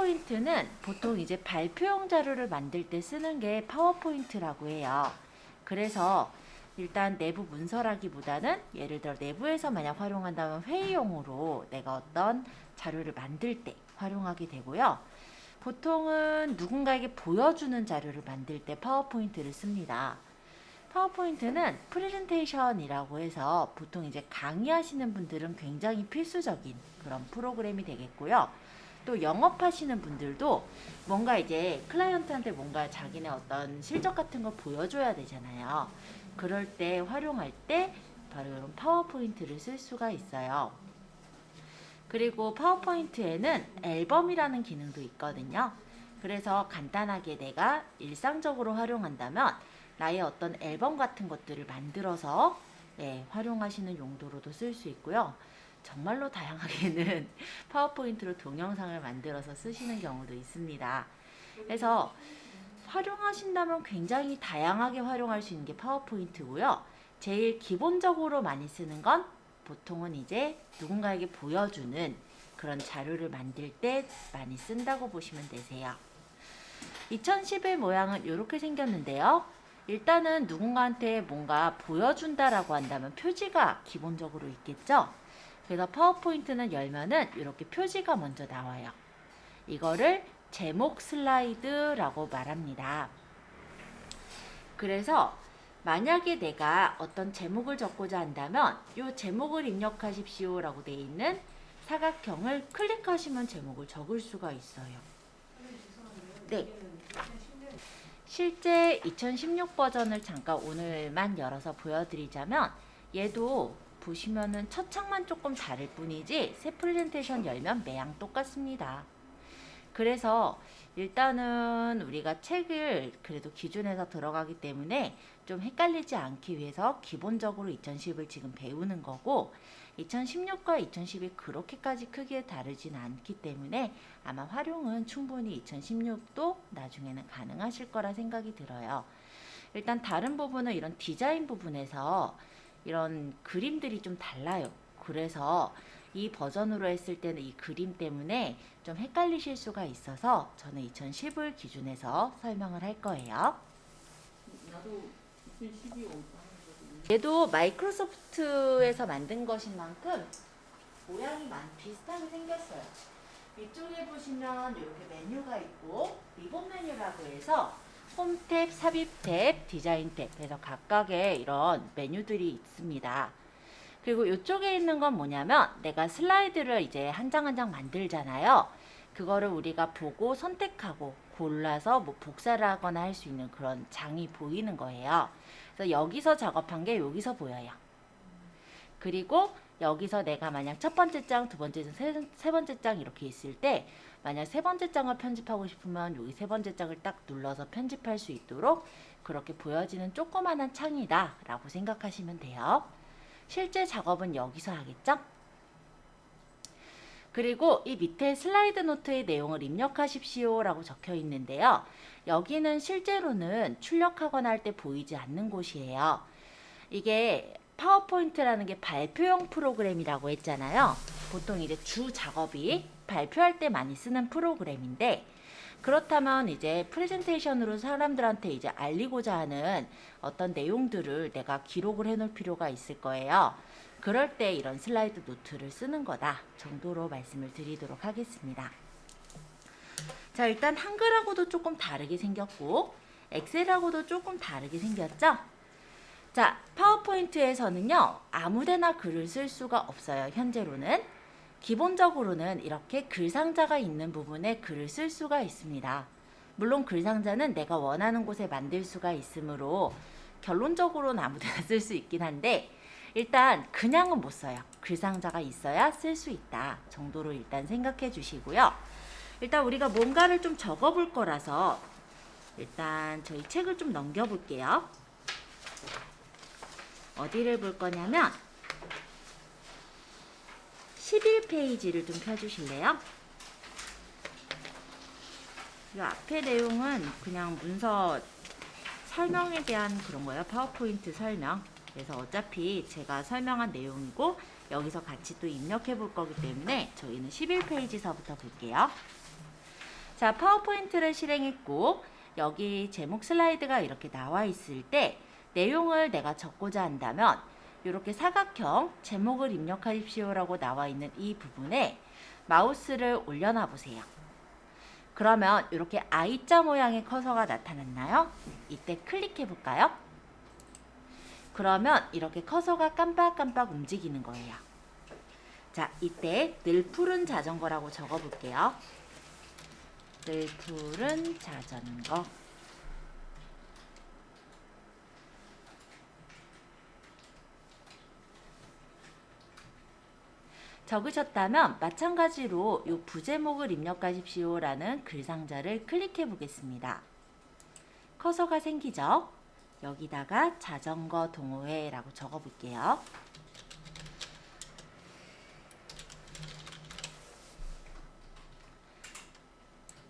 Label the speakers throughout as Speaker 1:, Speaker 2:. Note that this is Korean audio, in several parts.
Speaker 1: 파워포인트는 보통 이제 발표용 자료를 만들 때 쓰는 게 파워포인트라고 해요. 그래서 일단 내부 문서라기보다는 예를 들어 내부에서 만약 활용한다면 회의용으로 내가 어떤 자료를 만들 때 활용하게 되고요. 보통은 누군가에게 보여주는 자료를 만들 때 파워포인트를 씁니다. 파워포인트는 프레젠테이션이라고 해서 보통 이제 강의하시는 분들은 굉장히 필수적인 그런 프로그램이 되겠고요. 또 영업하시는 분들도 뭔가 이제 클라이언트한테 뭔가 자기네 어떤 실적 같은 거 보여줘야 되잖아요. 그럴 때 활용할 때 바로 이런 파워포인트를 쓸 수가 있어요. 그리고 파워포인트에는 앨범이라는 기능도 있거든요. 그래서 간단하게 내가 일상적으로 활용한다면 나의 어떤 앨범 같은 것들을 만들어서 활용하시는 용도로도 쓸 수 있고요. 정말로 다양하게는 파워포인트로 동영상을 만들어서 쓰시는 경우도 있습니다. 그래서 활용하신다면 굉장히 다양하게 활용할 수 있는 게 파워포인트고요. 제일 기본적으로 많이 쓰는 건 보통은 이제 누군가에게 보여주는 그런 자료를 만들 때 많이 쓴다고 보시면 되세요. 2010의 모양은 이렇게 생겼는데요. 일단은 누군가한테 뭔가 보여준다라고 한다면 표지가 기본적으로 있겠죠. 그래서 파워포인트는 열면은 이렇게 표지가 먼저 나와요. 이거를 제목 슬라이드라고 말합니다. 그래서 만약에 내가 어떤 제목을 적고자 한다면 이 제목을 입력하십시오 라고 되어 있는 사각형을 클릭하시면 제목을 적을 수가 있어요. 네. 실제 2016 버전을 잠깐 오늘만 열어서 보여드리자면 얘도 보시면은 첫 창만 조금 다를 뿐이지 새 프레젠테이션 열면 매양 똑같습니다. 그래서 일단은 우리가 책을 그래도 기준에서 들어가기 때문에 좀 헷갈리지 않기 위해서 기본적으로 2010을 지금 배우는 거고 2016과 2010이 그렇게까지 크게 다르진 않기 때문에 아마 활용은 충분히 2016도 나중에는 가능하실 거라 생각이 들어요. 일단 다른 부분은 이런 디자인 부분에서 이런 그림들이 좀 달라요. 그래서 이 버전으로 했을 때는 이 그림 때문에 좀 헷갈리실 수가 있어서 저는 2010을 기준해서 설명을 할 거예요.
Speaker 2: 나도 2012
Speaker 1: 얘도 마이크로소프트에서 만든 것인 만큼 모양이 비슷하게 생겼어요. 위쪽에 보시면 이렇게 메뉴가 있고 리본 메뉴라고 해서 홈 탭, 삽입 탭, 디자인 탭 해서 각각의 이런 메뉴들이 있습니다. 그리고 이쪽에 있는 건 뭐냐면 내가 슬라이드를 이제 한 장 한 장 만들잖아요. 그거를 우리가 보고 선택하고 골라서 뭐 복사를 하거나 할 수 있는 그런 장이 보이는 거예요. 그래서 여기서 작업한 게 여기서 보여요. 그리고 여기서 내가 만약 첫 번째 장, 두 번째 장, 세 번째 장 이렇게 있을 때 만약 세 번째 장을 편집하고 싶으면 여기 세 번째 장을 딱 눌러서 편집할 수 있도록 그렇게 보여지는 조그만한 창이다 라고 생각하시면 돼요. 실제 작업은 여기서 하겠죠? 그리고 이 밑에 슬라이드 노트의 내용을 입력하십시오 라고 적혀 있는데요. 여기는 실제로는 출력하거나 할 때 보이지 않는 곳이에요. 이게 파워포인트라는 게 발표용 프로그램이라고 했잖아요. 보통 이제 주 작업이 발표할 때 많이 쓰는 프로그램인데 그렇다면 이제 프레젠테이션으로 사람들한테 이제 알리고자 하는 어떤 내용들을 내가 기록을 해놓을 필요가 있을 거예요. 그럴 때 이런 슬라이드 노트를 쓰는 거다 정도로 말씀을 드리도록 하겠습니다. 자, 일단 한글하고도 조금 다르게 생겼고 엑셀하고도 조금 다르게 생겼죠? 자, 파워포인트에서는요 아무데나 글을 쓸 수가 없어요. 현재로는 기본적으로는 이렇게 글상자가 있는 부분에 글을 쓸 수가 있습니다. 물론 글상자는 내가 원하는 곳에 만들 수가 있으므로 결론적으로는 아무데나 쓸 수 있긴 한데 일단 그냥은 못 써요. 글상자가 있어야 쓸 수 있다 정도로 일단 생각해 주시고요. 일단 우리가 뭔가를 좀 적어 볼 거라서 일단 저희 책을 좀 넘겨 볼게요. 어디를 볼 거냐면 11페이지를 좀 펴주실래요? 이 앞에 내용은 그냥 문서 설명에 대한 그런 거예요. 파워포인트 설명. 그래서 어차피 제가 설명한 내용이고 여기서 같이 또 입력해 볼 거기 때문에 저희는 11페이지서부터 볼게요. 자, 파워포인트를 실행했고 여기 제목 슬라이드가 이렇게 나와 있을 때 내용을 내가 적고자 한다면 이렇게 사각형 제목을 입력하십시오라고 나와 있는 이 부분에 마우스를 올려놔 보세요. 그러면 이렇게 I자 모양의 커서가 나타났나요? 이때 클릭해 볼까요? 그러면 이렇게 커서가 깜빡깜빡 움직이는 거예요. 자, 이때 늘 푸른 자전거라고 적어 볼게요. 늘 푸른 자전거. 적으셨다면 마찬가지로 이 부제목을 입력하십시오라는 글상자를 클릭해 보겠습니다. 커서가 생기죠? 여기다가 자전거 동호회라고 적어 볼게요.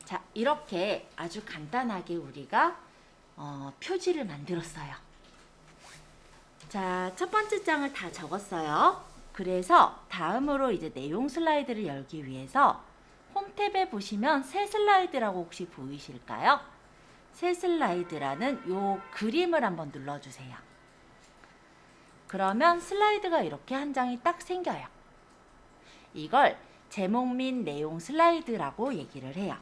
Speaker 1: 자, 이렇게 아주 간단하게 우리가 표지를 만들었어요. 자, 첫 번째 장을 다 적었어요. 그래서 다음으로 이제 내용 슬라이드를 열기 위해서 홈 탭에 보시면 새 슬라이드라고 혹시 보이실까요? 새 슬라이드라는 요 그림을 한번 눌러주세요. 그러면 슬라이드가 이렇게 한 장이 딱 생겨요. 이걸 제목 및 내용 슬라이드라고 얘기를 해요.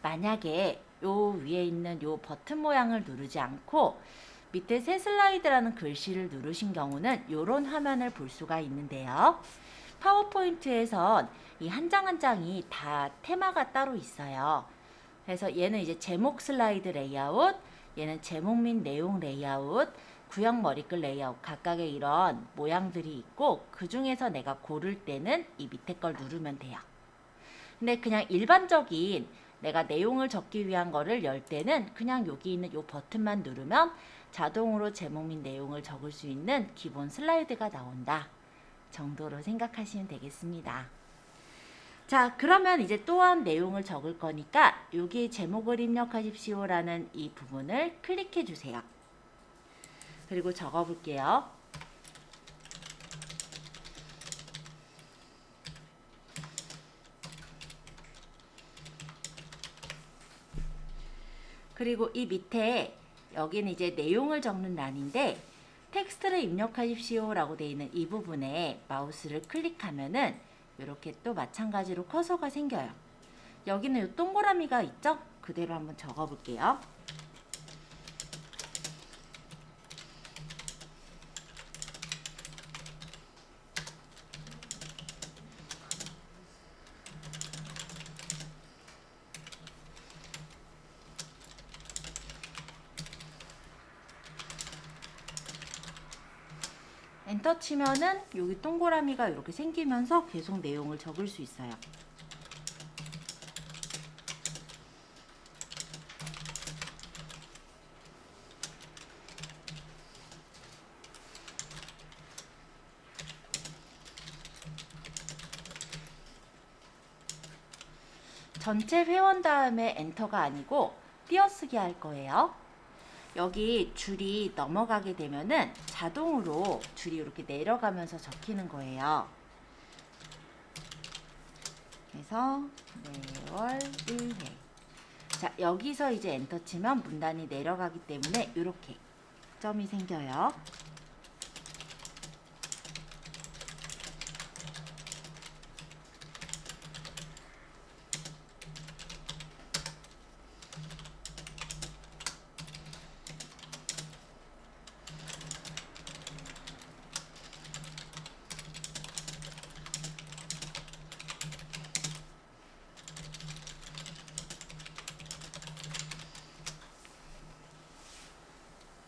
Speaker 1: 만약에 요 위에 있는 요 버튼 모양을 누르지 않고 밑에 새 슬라이드라는 글씨를 누르신 경우는 이런 화면을 볼 수가 있는데요. 파워포인트에선 이 한 장 한 장이 다 테마가 따로 있어요. 그래서 얘는 이제 제목 슬라이드 레이아웃, 얘는 제목 및 내용 레이아웃, 구형 머리글 레이아웃 각각의 이런 모양들이 있고 그 중에서 내가 고를 때는 이 밑에 걸 누르면 돼요. 근데 그냥 일반적인 내가 내용을 적기 위한 거를 열 때는 그냥 여기 있는 요 버튼만 누르면 자동으로 제목 및 내용을 적을 수 있는 기본 슬라이드가 나온다 정도로 생각하시면 되겠습니다. 자, 그러면 이제 또한 내용을 적을 거니까 여기 제목을 입력하십시오라는 이 부분을 클릭해 주세요. 그리고 적어 볼게요. 그리고 이 밑에 여기는 이제 내용을 적는 란인데 텍스트를 입력하십시오 라고 되어 있는 이 부분에 마우스를 클릭하면은 이렇게 또 마찬가지로 커서가 생겨요. 여기는 이 동그라미가 있죠? 그대로 한번 적어 볼게요. 엔터 치면은 여기 동그라미가 이렇게 생기면서 계속 내용을 적을 수 있어요. 전체 회원 다음에 엔터가 아니고 띄어쓰기 할 거예요. 여기 줄이 넘어가게 되면은 자동으로 줄이 이렇게 내려가면서 적히는 거예요. 그래서 매월 1회. 자, 여기서 이제 엔터 치면 문단이 내려가기 때문에 이렇게 점이 생겨요.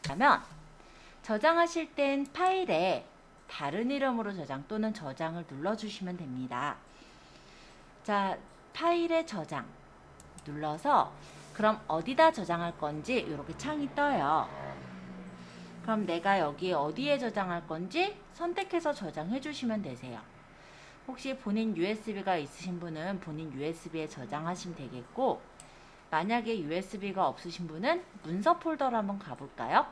Speaker 1: 그러면 저장하실 땐 파일에 다른 이름으로 저장 또는 저장을 눌러주시면 됩니다. 자, 파일에 저장 눌러서 그럼 어디다 저장할 건지 이렇게 창이 떠요. 그럼 내가 여기 어디에 저장할 건지 선택해서 저장해 주시면 되세요. 혹시 본인 USB가 있으신 분은 본인 USB에 저장하시면 되겠고 만약에 USB가 없으신 분은 문서 폴더로 한번 가볼까요?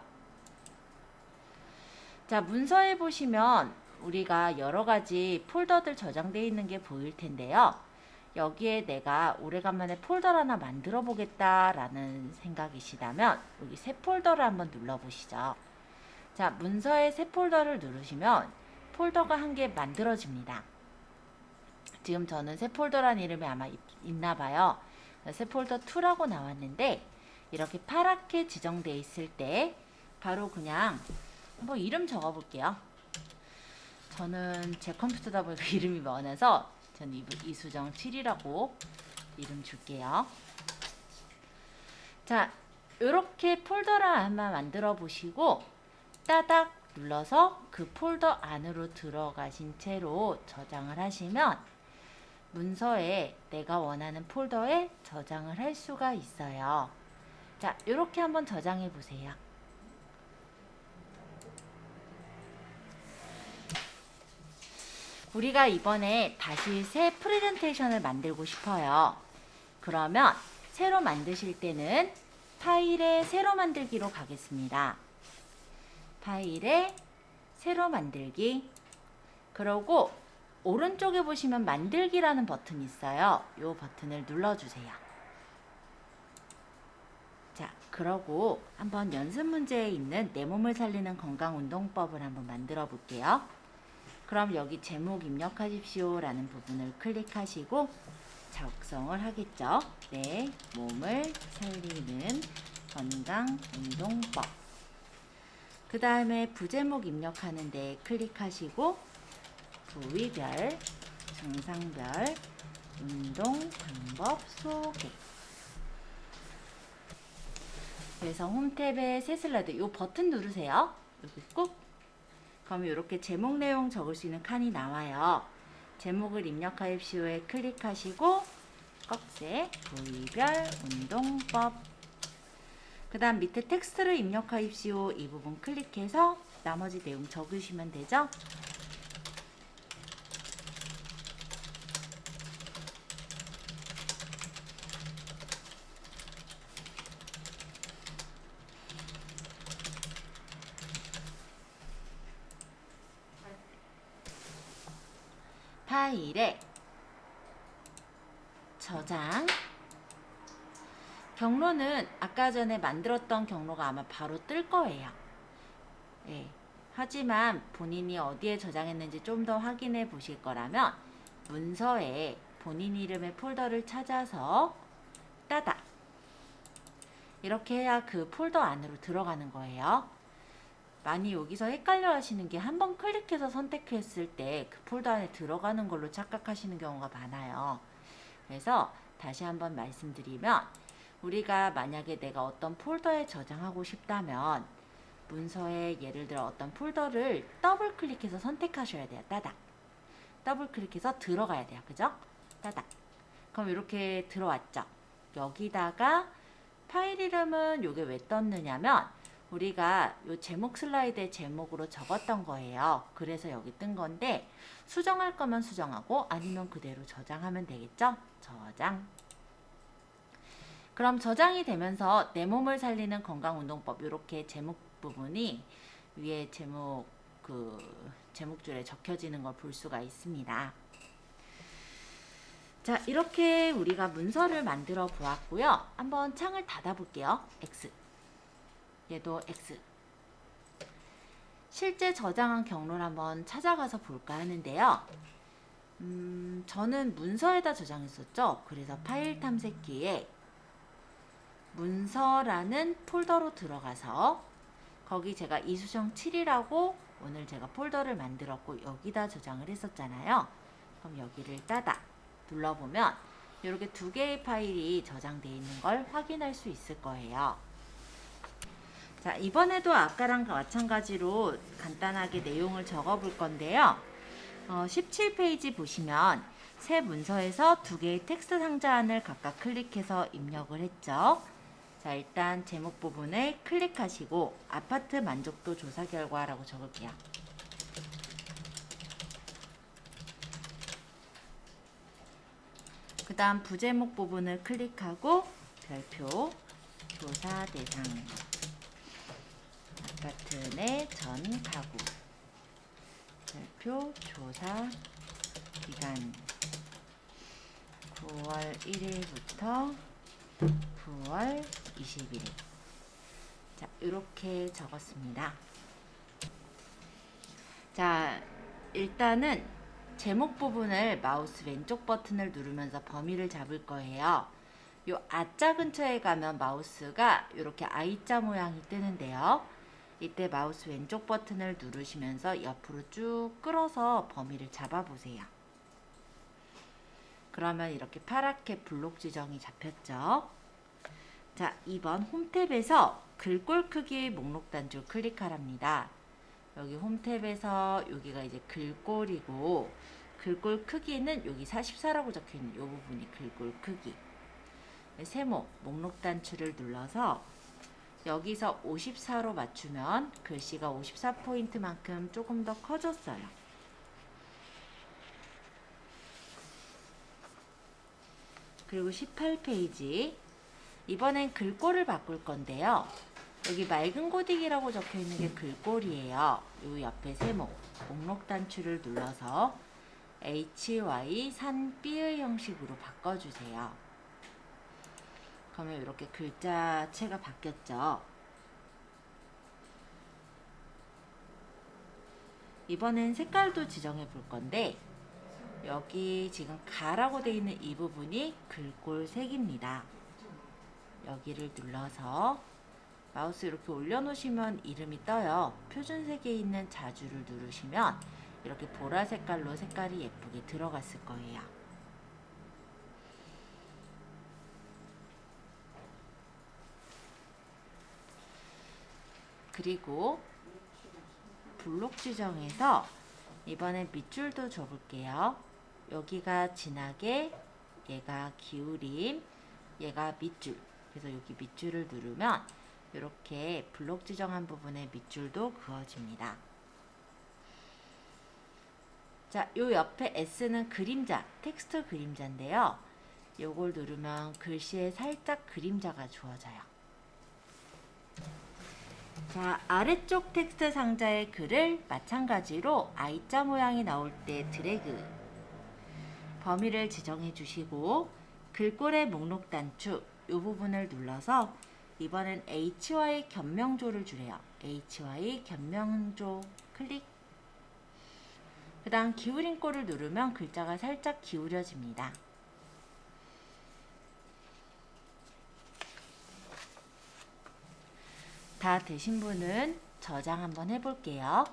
Speaker 1: 자, 문서에 보시면 우리가 여러 가지 폴더들 저장되어 있는 게 보일 텐데요. 여기에 내가 오래간만에 폴더를 하나 만들어 보겠다라는 생각이시다면 여기 새 폴더를 한번 눌러보시죠. 자, 문서에 새 폴더를 누르시면 폴더가 한 개 만들어집니다. 지금 저는 새 폴더란 이름이 아마 있나 봐요. 새 폴더 2라고 나왔는데 이렇게 파랗게 지정되어 있을 때 바로 그냥 한번 이름 적어 볼게요. 저는 제 컴퓨터다 보니까 이름이 많아서 저는 이수정 7이라고 이름 줄게요. 자, 이렇게 폴더를 한번 만들어 보시고 따닥 눌러서 그 폴더 안으로 들어가신 채로 저장을 하시면 문서에 내가 원하는 폴더에 저장을 할 수가 있어요. 자, 이렇게 한번 저장해 보세요. 우리가 이번에 다시 새 프레젠테이션을 만들고 싶어요. 그러면 새로 만드실 때는 파일에 새로 만들기로 가겠습니다. 파일에 새로 만들기. 그러고 오른쪽에 보시면 만들기라는 버튼이 있어요. 이 버튼을 눌러주세요. 자, 그러고 한번 연습 문제에 있는 내 몸을 살리는 건강운동법을 한번 만들어 볼게요. 그럼 여기 제목 입력하십시오 라는 부분을 클릭하시고 작성을 하겠죠. 내 몸을 살리는 건강운동법. 그 다음에 부제목 입력하는 데 클릭하시고 부위별, 증상별, 운동 방법 소개. 그래서 홈탭에 새 슬라이드 이 버튼 누르세요. 여기 꾹. 그럼 이렇게 제목 내용 적을 수 있는 칸이 나와요. 제목을 입력하십시오에 클릭하시고 꺽쇠 부위별 운동법. 그 다음 밑에 텍스트를 입력하십시오. 이 부분 클릭해서 나머지 내용 적으시면 되죠. 파일에 저장. 경로는 아까 전에 만들었던 경로가 아마 바로 뜰 거예요. 네. 하지만 본인이 어디에 저장했는지 좀 더 확인해 보실 거라면 문서에 본인 이름의 폴더를 찾아서 따닥 이렇게 해야 그 폴더 안으로 들어가는 거예요. 많이 여기서 헷갈려 하시는 게 한 번 클릭해서 선택했을 때 그 폴더 안에 들어가는 걸로 착각하시는 경우가 많아요. 그래서 다시 한번 말씀드리면 우리가 만약에 내가 어떤 폴더에 저장하고 싶다면 문서에 예를 들어 어떤 폴더를 더블 클릭해서 선택하셔야 돼요. 따닥. 더블 클릭해서 들어가야 돼요. 그죠? 따닥. 그럼 이렇게 들어왔죠. 여기다가 파일 이름은 요게 왜 떴느냐면 우리가 요 제목 슬라이드의 제목으로 적었던 거예요. 그래서 여기 뜬 건데 수정할 거면 수정하고 아니면 그대로 저장하면 되겠죠? 저장. 그럼 저장이 되면서 내 몸을 살리는 건강운동법 이렇게 제목 부분이 위에 제목줄에 적혀지는 걸 볼 수가 있습니다. 자, 이렇게 우리가 문서를 만들어 보았고요. 한번 창을 닫아 볼게요. X. 얘도 X. 실제 저장한 경로를 한번 찾아가서 볼까 하는데요. 저는 문서에다 저장했었죠. 그래서 파일 탐색기에 문서라는 폴더로 들어가서 거기 제가 이수정 7이라고 오늘 제가 폴더를 만들었고 여기다 저장을 했었잖아요. 그럼 여기를 따다 눌러보면 이렇게 두 개의 파일이 저장되어 있는 걸 확인할 수 있을 거예요. 자, 이번에도 아까랑 마찬가지로 간단하게 내용을 적어 볼 건데요. 17페이지 보시면 새 문서에서 두 개의 텍스트 상자 안을 각각 클릭해서 입력을 했죠. 자, 일단 제목 부분에 클릭하시고 아파트 만족도 조사 결과라고 적을게요. 그 다음 부제목 부분을 클릭하고 별표 조사 대상 아파트 내 전 가구 별표 조사 기간 9 9월 1일부터 9월 21일. 자, 이렇게 적었습니다. 자, 일단은 제목 부분을 마우스 왼쪽 버튼을 누르면서 범위를 잡을 거예요. 요 아자 근처에 가면 마우스가 이렇게 I자 모양이 뜨는데요. 이때 마우스 왼쪽 버튼을 누르시면서 옆으로 쭉 끌어서 범위를 잡아보세요. 그러면 이렇게 파랗게 블록 지정이 잡혔죠. 자, 2번 홈탭에서 글꼴 크기 목록 단추 클릭하랍니다. 여기 홈탭에서 여기가 이제 글꼴이고 글꼴 크기는 여기 44라고 적혀있는 이 부분이 글꼴 크기. 세모 목록 단추를 눌러서 여기서 54로 맞추면 글씨가 54포인트만큼 조금 더 커졌어요. 그리고 18페이지. 이번엔 글꼴을 바꿀 건데요. 여기 맑은 고딕이라고 적혀 있는 게 글꼴이에요. 요 옆에 세모 목록 단추를 눌러서 HY 산 B의 형식으로 바꿔주세요. 그러면 이렇게 글자체가 바뀌었죠. 이번엔 색깔도 지정해 볼 건데 여기 지금 가라고 되어 있는 이 부분이 글꼴 색입니다. 여기를 눌러서 마우스 이렇게 올려놓으시면 이름이 떠요. 표준색에 있는 자주를 누르시면 이렇게 보라 색깔로 색깔이 예쁘게 들어갔을 거예요. 그리고 블록 지정에서 이번엔 밑줄도 줘볼게요. 여기가 진하게, 얘가 기울임, 얘가 밑줄. 그래서 여기 밑줄을 누르면 이렇게 블록 지정한 부분에 밑줄도 그어집니다. 자, 요 옆에 S는 그림자, 텍스트 그림자인데요. 요걸 누르면 글씨에 살짝 그림자가 주어져요. 자, 아래쪽 텍스트 상자의 글을 마찬가지로 I자 모양이 나올 때 드래그 범위를 지정해 주시고 글꼴의 목록 단추 이 부분을 눌러서 이번엔 HY 견명조를 주래요. HY 견명조 클릭. 그 다음 기울인 꼴을 누르면 글자가 살짝 기울여집니다. 다 되신 분은 저장 한번 해볼게요.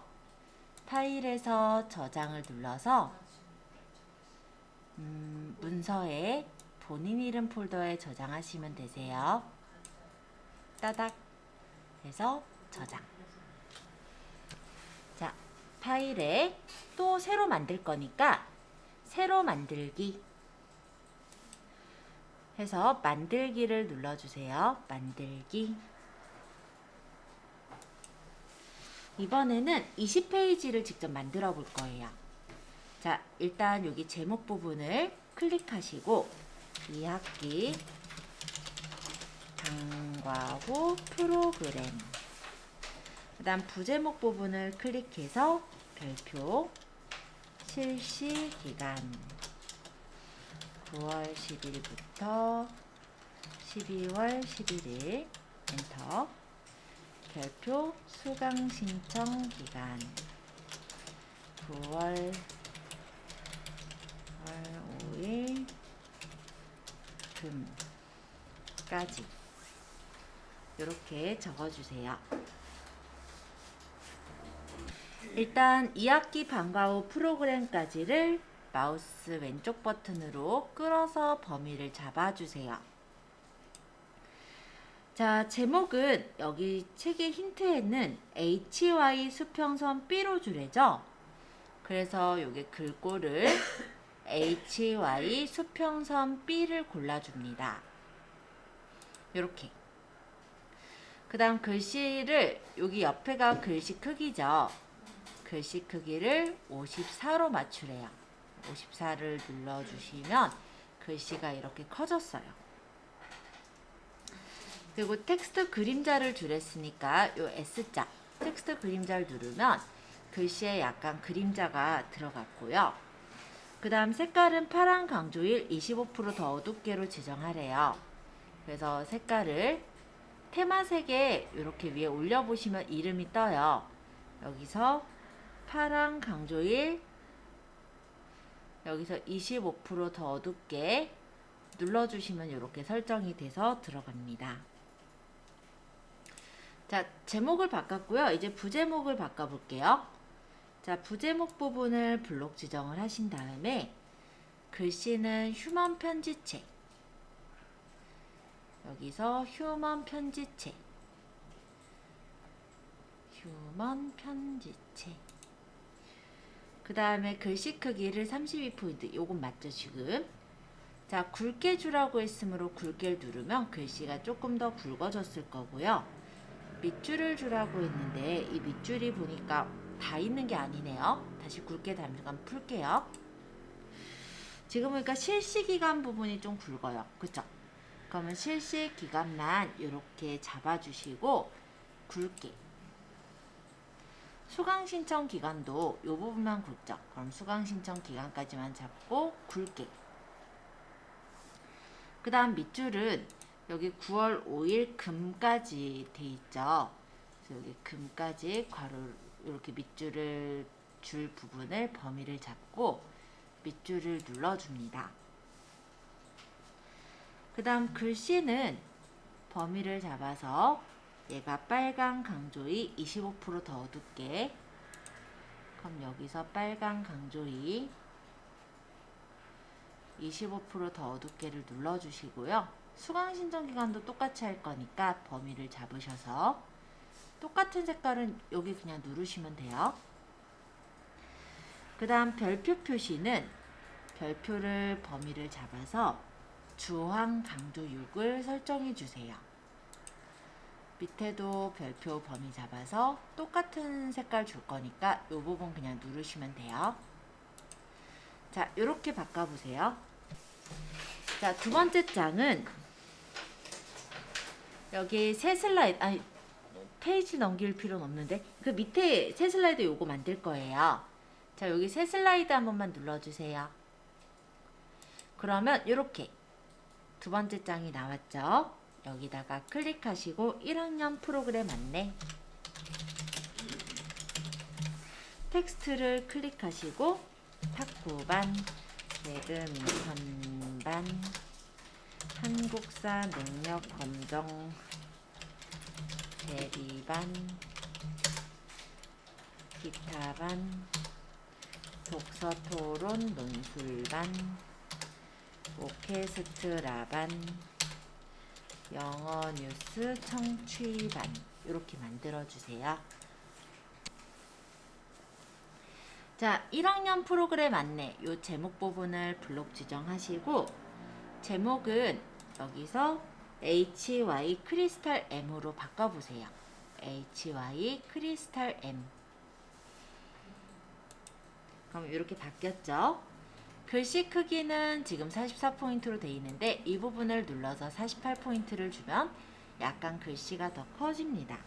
Speaker 1: 파일에서 저장을 눌러서 문서에 본인 이름 폴더에 저장하시면 되세요. 따닥 해서 저장. 자, 파일에 또 새로 만들 거니까 새로 만들기 해서 만들기를 눌러주세요. 만들기. 이번에는 20페이지를 직접 만들어 볼 거예요. 자, 일단 여기 제목 부분을 클릭하시고 2학기 방과후 프로그램 그 다음 부제목 부분을 클릭해서 별표 실시 기간 9월 10일부터 12월 11일 엔터 별표 수강 신청 기간 9월 5일 금까지 이렇게 적어주세요. 일단 2학기 방과 후 프로그램까지를 마우스 왼쪽 버튼으로 끌어서 범위를 잡아주세요. 자, 제목은 여기 책의 힌트에는 HY 수평선 B로 주래죠. 그래서 여기 글꼴을 HY 수평선 B를 골라줍니다. 이렇게. 그 다음 글씨를 여기 옆에가 글씨 크기죠. 글씨 크기를 54로 맞추래요. 54를 눌러주시면 글씨가 이렇게 커졌어요. 그리고 텍스트 그림자를 줄였으니까 요 S자 텍스트 그림자를 누르면 글씨에 약간 그림자가 들어갔고요. 그 다음 색깔은 파란 강조일 25%더 어둡게로 지정하래요. 그래서 색깔을 테마색에 이렇게 위에 올려보시면 이름이 떠요. 여기서 파란 강조일 여기서 25%더 어둡게 눌러주시면 이렇게 설정이 돼서 들어갑니다. 자, 제목을 바꿨고요. 이제 부제목을 바꿔볼게요. 자, 부제목 부분을 블록 지정을 하신 다음에 글씨는 휴먼 편지책 여기서 휴먼 편지책 그 다음에 글씨 크기를 32포인트 요건 맞죠 지금? 자, 굵게 주라고 했으므로 굵게 누르면 글씨가 조금 더 굵어졌을 거고요. 밑줄을 주라고 했는데 이 밑줄이 보니까 다 있는 게 아니네요. 다시 굵게 잠깐 풀게요. 지금 보니까 실시기간 부분이 좀 굵어요. 그쵸? 그러면 실시기간만 이렇게 잡아주시고 굵게 수강신청 기간도 이 부분만 굵죠. 그럼 수강신청 기간까지만 잡고 굵게 그 다음 밑줄은 여기 9월 5일 금까지 돼 있죠. 그래서 여기 금까지 괄호 이렇게 밑줄을 줄 부분을 범위를 잡고 밑줄을 눌러줍니다. 그 다음 글씨는 범위를 잡아서 얘가 빨간 강조이 25%더 어둡게 그럼 여기서 빨간 강조이 25%더 어둡게를 눌러주시고요. 수강 신청 기간도 똑같이 할 거니까 범위를 잡으셔서 똑같은 색깔은 여기 그냥 누르시면 돼요. 그 다음 별표 표시는 별표를 범위를 잡아서 주황 강조 6을 설정해 주세요. 밑에도 별표 범위 잡아서 똑같은 색깔 줄 거니까 이 부분 그냥 누르시면 돼요. 자, 이렇게 바꿔보세요. 자, 두 번째 장은 여기 새 슬라이드, 아니, 페이지 넘길 필요는 없는데 그 밑에 새 슬라이드 요거 만들 거예요. 자, 여기 새 슬라이드 한 번만 눌러주세요. 그러면 이렇게 두 번째 장이 나왔죠. 여기다가 클릭하시고 1학년 프로그램 안내 텍스트를 클릭하시고 탁구반, 배드민턴반, 한국사 능력 검정, 대리반, 기타반, 독서 토론 논술반, 오케스트라반, 영어 뉴스 청취반 이렇게 만들어 주세요. 자, 1학년 프로그램 안내 요 제목 부분을 블록 지정하시고 제목은 여기서 HY 크리스탈 M으로 바꿔보세요. HY 크리스탈 M. 그럼 이렇게 바뀌었죠? 글씨 크기는 지금 44포인트로 되어 있는데 이 부분을 눌러서 48포인트를 주면 약간 글씨가 더 커집니다.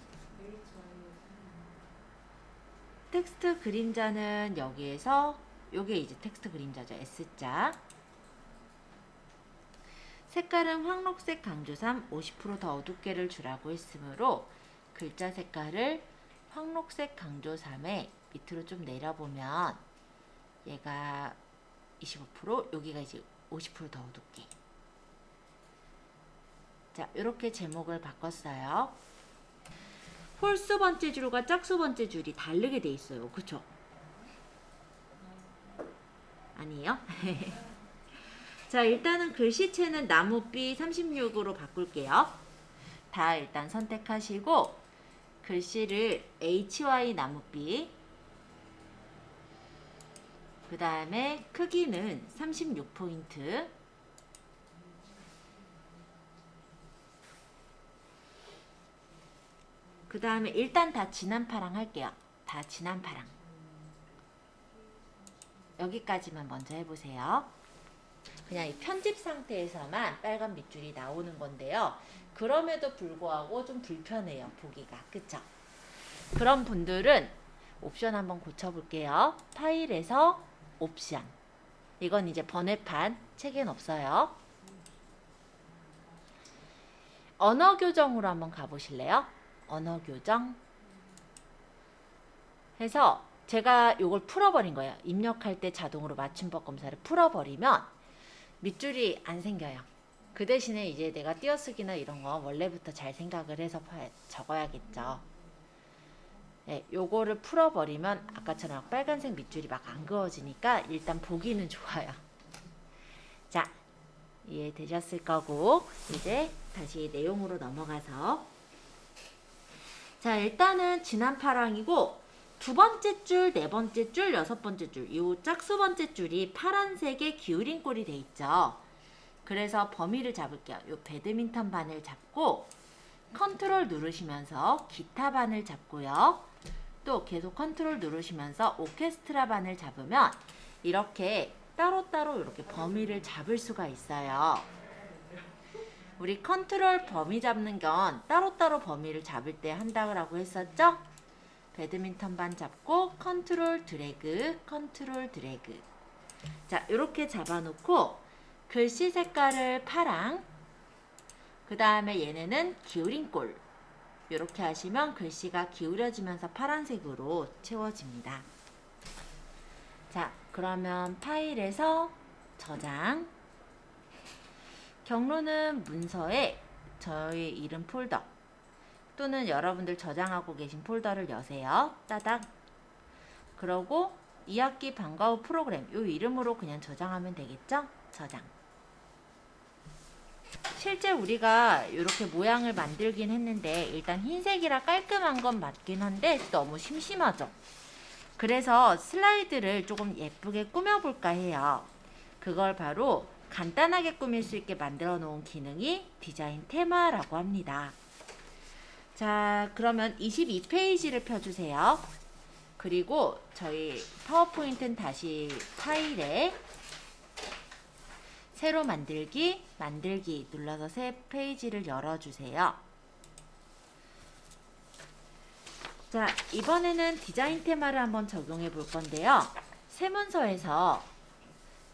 Speaker 1: 텍스트 그림자는 여기에서 요게 이제 텍스트 그림자죠. S자. 색깔은 황록색 강조3 50%더 어둡게를 주라고 했으므로 글자 색깔을 황록색 강조3에 밑으로 좀 내려보면 얘가 25% 여기가 이제 50%더 어둡게. 자, 이렇게 제목을 바꿨어요. 홀수 번째 줄과 짝수 번째 줄이 다르게 돼 있어요. 그쵸? 아니에요? 자, 일단은 글씨체는 나무비 36으로 바꿀게요. 다 일단 선택하시고 글씨를 HY 나무비 그 다음에 크기는 36포인트 그 다음에 일단 다 진한 파랑 할게요. 다 진한 파랑 여기까지만 먼저 해보세요. 그냥 이 편집 상태에서만 빨간 밑줄이 나오는 건데요. 그럼에도 불구하고 좀 불편해요. 보기가. 그쵸? 그런 분들은 옵션 한번 고쳐볼게요. 파일에서 옵션 이건 이제 번외판 책엔 없어요. 언어 교정으로 한번 가보실래요? 언어 교정 해서 제가 요걸 풀어버린 거예요. 입력할 때 자동으로 맞춤법 검사를 풀어버리면 밑줄이 안 생겨요. 그 대신에 이제 내가 띄어쓰기나 이런 거 원래부터 잘 생각을 해서 적어야겠죠. 네, 요거를 풀어버리면 아까처럼 빨간색 밑줄이 막 안 그어지니까 일단 보기는 좋아요. 자, 이해되셨을 거고 이제 다시 내용으로 넘어가서 자, 일단은 지난 파랑이고 두 번째 줄, 네 번째 줄, 여섯 번째 줄 이 짝수 번째 줄이 파란색의 기울인 꼴이 돼 있죠. 그래서 범위를 잡을게요. 요 배드민턴 반을 잡고 컨트롤 누르시면서 기타 반을 잡고요. 또 계속 컨트롤 누르시면서 오케스트라 반을 잡으면 이렇게 따로따로 이렇게 범위를 잡을 수가 있어요. 우리 컨트롤 범위 잡는 건 따로따로 범위를 잡을 때 한다고 했었죠? 배드민턴 반 잡고 컨트롤 드래그, 컨트롤 드래그. 자, 이렇게 잡아놓고 글씨 색깔을 파랑, 그 다음에 얘네는 기울인 꼴. 이렇게 하시면 글씨가 기울여지면서 파란색으로 채워집니다. 자, 그러면 파일에서 저장. 경로는 문서에 저의 이름 폴더 또는 여러분들 저장하고 계신 폴더를 여세요. 따닥. 그러고 2학기 방과 후 프로그램 요 이름으로 그냥 저장하면 되겠죠? 저장. 실제 우리가 이렇게 모양을 만들긴 했는데 일단 흰색이라 깔끔한 건 맞긴 한데 너무 심심하죠? 그래서 슬라이드를 조금 예쁘게 꾸며볼까 해요. 그걸 바로 간단하게 꾸밀 수 있게 만들어 놓은 기능이 디자인 테마라고 합니다. 자, 그러면 22페이지를 펴주세요. 그리고 저희 파워포인트는 다시 파일에 새로 만들기, 만들기 눌러서 새 페이지를 열어주세요. 자, 이번에는 디자인 테마를 한번 적용해 볼 건데요. 세문서에서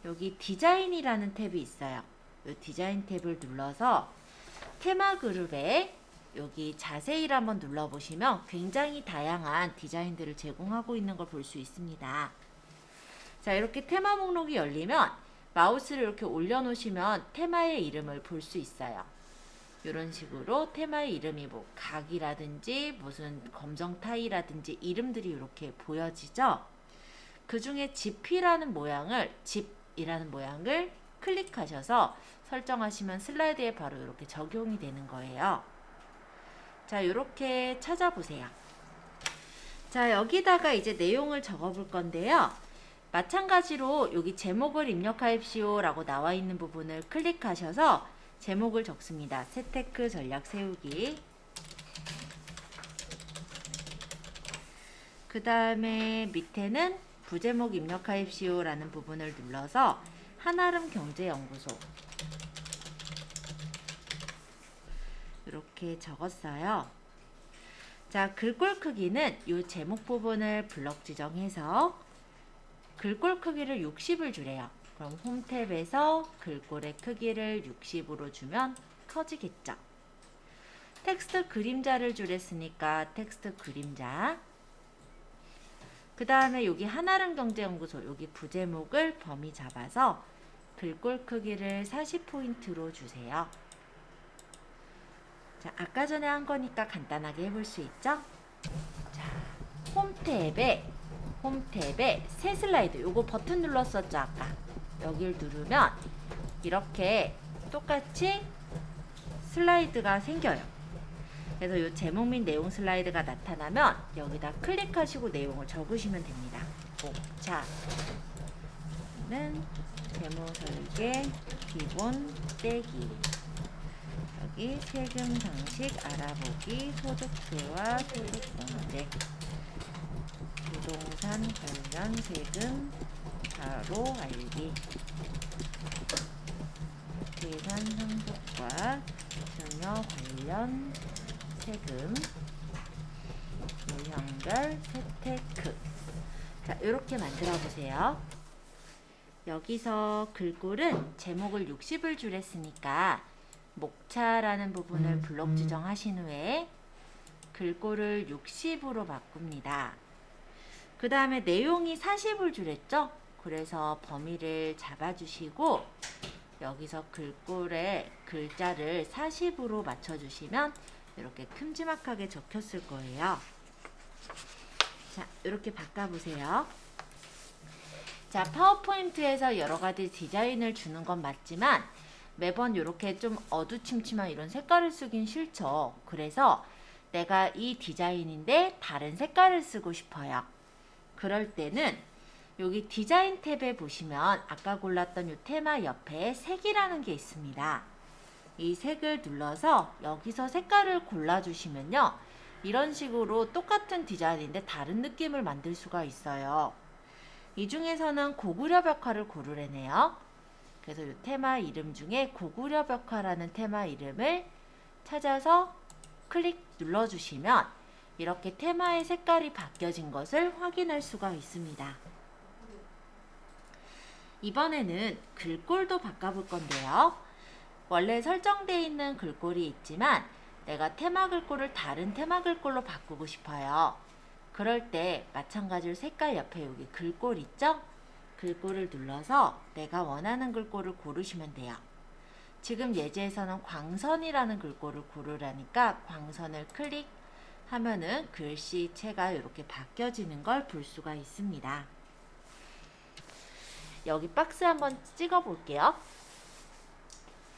Speaker 1: 여기 디자인이라는 탭이 있어요. 이 디자인 탭을 눌러서 테마 그룹에 여기 자세히를 한번 눌러보시면 굉장히 다양한 디자인들을 제공하고 있는 걸 볼 수 있습니다. 자, 이렇게 테마 목록이 열리면 마우스를 이렇게 올려놓으시면 테마의 이름을 볼 수 있어요. 이런 식으로 테마의 이름이 뭐 각이라든지 무슨 검정 타이라든지 이름들이 이렇게 보여지죠. 그 중에 집이라는 모양을 클릭하셔서 설정하시면 슬라이드에 바로 이렇게 적용이 되는 거예요. 자, 이렇게 찾아보세요. 자, 여기다가 이제 내용을 적어볼 건데요. 마찬가지로 여기 제목을 입력하십시오 라고 나와 있는 부분을 클릭하셔서 제목을 적습니다. 세테크 전략 세우기. 그 다음에 밑에는 부제목 입력하십시오 라는 부분을 눌러서 한아름 경제연구소 이렇게 적었어요. 자, 글꼴 크기는 이 제목 부분을 블럭 지정해서 글꼴 크기를 60을 주래요. 그럼 홈 탭에서 글꼴의 크기를 60으로 주면 커지겠죠. 텍스트 그림자를 주랬으니까 텍스트 그림자. 그 다음에 여기 한아름 경제연구소 여기 부제목을 범위 잡아서 글꼴 크기를 40포인트로 주세요. 자, 아까 전에 한 거니까 간단하게 해볼 수 있죠? 자, 홈 탭에 새 슬라이드 요거 버튼 눌렀었죠 아까. 여길 누르면 이렇게 똑같이 슬라이드가 생겨요. 그래서 요 제목 및 내용 슬라이드가 나타나면 여기다 클릭하시고 내용을 적으시면 됩니다. 자, 는 데모 설계 기본 떼기, 여기 세금 상식 알아보기, 소득세와 소득공제, 부동산 관련 세금 바로 알기, 재산 상속과 증여 관련 세금, 유형별 세테크. 자, 이렇게 만들어 보세요. 여기서 글꼴은 제목을 60을 줄였으니까 목차라는 부분을 블록 지정하신 후에 글꼴을 60으로 바꿉니다. 그 다음에 내용이 40을 줄였죠? 그래서 범위를 잡아주시고 여기서 글꼴에 글자를 40으로 맞춰주시면 이렇게 큼지막하게 적혔을 거예요. 자, 이렇게 바꿔보세요. 자, 파워포인트에서 여러 가지 디자인을 주는 건 맞지만 매번 이렇게 좀 어두침침한 이런 색깔을 쓰긴 싫죠. 그래서 내가 이 디자인인데 다른 색깔을 쓰고 싶어요. 그럴 때는 여기 디자인 탭에 보시면 아까 골랐던 이 테마 옆에 색이라는 게 있습니다. 이 색을 눌러서 여기서 색깔을 골라주시면요. 이런 식으로 똑같은 디자인인데 다른 느낌을 만들 수가 있어요. 이 중에서는 고구려 벽화를 고르래네요. 그래서 이 테마 이름 중에 고구려 벽화라는 테마 이름을 찾아서 클릭 눌러주시면 이렇게 테마의 색깔이 바뀌어진 것을 확인할 수가 있습니다. 이번에는 글꼴도 바꿔볼 건데요. 원래 설정되어 있는 글꼴이 있지만 내가 테마 글꼴을 다른 테마 글꼴로 바꾸고 싶어요. 그럴 때 마찬가지로 색깔 옆에 여기 글꼴 있죠? 글꼴을 눌러서 내가 원하는 글꼴을 고르시면 돼요. 지금 예제에서는 광선이라는 글꼴을 고르라니까 광선을 클릭하면은 글씨체가 이렇게 바뀌어지는 걸 볼 수가 있습니다. 여기 박스 한번 찍어 볼게요.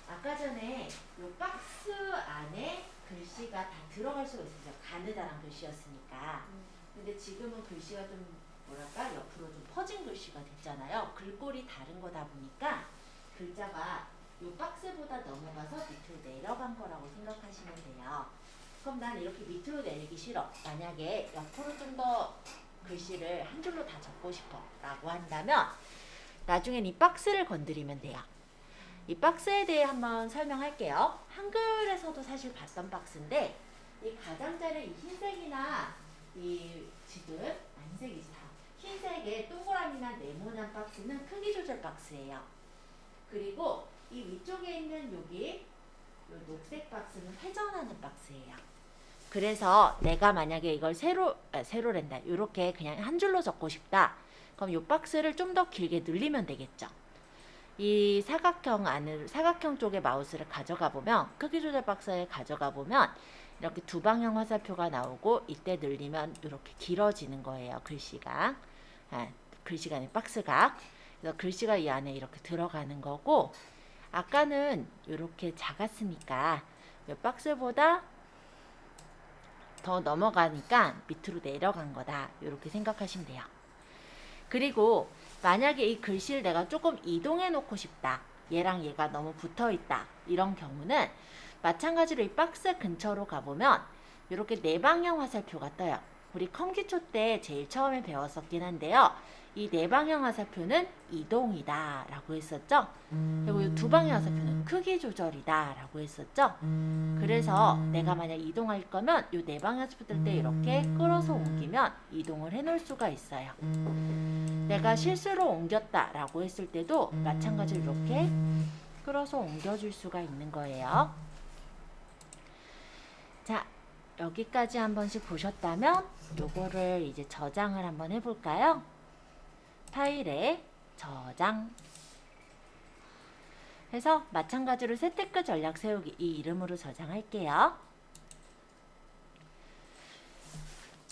Speaker 1: 아까 전에 이 박스 안에 글씨가 다 들어갈 수가 있어요. 가느다란 글씨였으니까. 근데 지금은 글씨가 좀 뭐랄까 옆으로 좀 퍼진 글씨가 됐잖아요. 글꼴이 다른 거다 보니까 글자가 이 박스보다 넘어가서 밑으로 내려간 거라고 생각하시면 돼요. 그럼 난 이렇게 밑으로 내리기 싫어. 만약에 옆으로 좀 더 글씨를 한 줄로 다 적고 싶어 라고 한다면 나중엔 이 박스를 건드리면 돼요. 이 박스에 대해 한번 설명할게요. 한글에서도 사실 봤던 박스인데 이 가장자리 이 흰색이나 이 지금 흰색이지 다 흰색의 동그라미나 네모난 박스는 크기 조절 박스예요. 그리고 이 위쪽에 있는 여기 요 녹색 박스는 회전하는 박스예요. 그래서 내가 만약에 이걸 세로랜다 이렇게 그냥 한 줄로 적고 싶다. 그럼 이 박스를 좀 더 길게 늘리면 되겠죠. 이 사각형 쪽에 마우스를 가져가 보면 크기 조절 박스에 가져가 보면 이렇게 두 방향 화살표가 나오고 이때 늘리면 이렇게 길어지는 거예요. 글씨가 아닌 박스가. 그래서 글씨가 이 안에 이렇게 들어가는 거고 아까는 이렇게 작았으니까 이 박스보다 더 넘어가니까 밑으로 내려간 거다. 이렇게 생각하시면 돼요. 그리고 만약에 이 글씨를 내가 조금 이동해 놓고 싶다. 얘랑 얘가 너무 붙어 있다. 이런 경우는 마찬가지로 이 박스 근처로 가보면 이렇게 네 방향 화살표가 떠요. 우리 컴기초 때 제일 처음에 배웠었긴 한데요. 이 네 방향 화살표는 이동이다 라고 했었죠. 그리고 이 두 방향 화살표는 크기 조절이다 라고 했었죠. 그래서 내가 만약 이동할 거면 이 네 방향 화살표 뜰 때 이렇게 끌어서 옮기면 이동을 해 놓을 수가 있어요. 내가 실수로 옮겼다 라고 했을 때도 마찬가지로 이렇게 끌어서 옮겨줄 수가 있는 거예요. 자, 여기까지 한 번씩 보셨다면 요거를 이제 저장을 한번 해볼까요? 파일에 저장 해서 마찬가지로 세테크 전략 세우기 이 이름으로 저장할게요.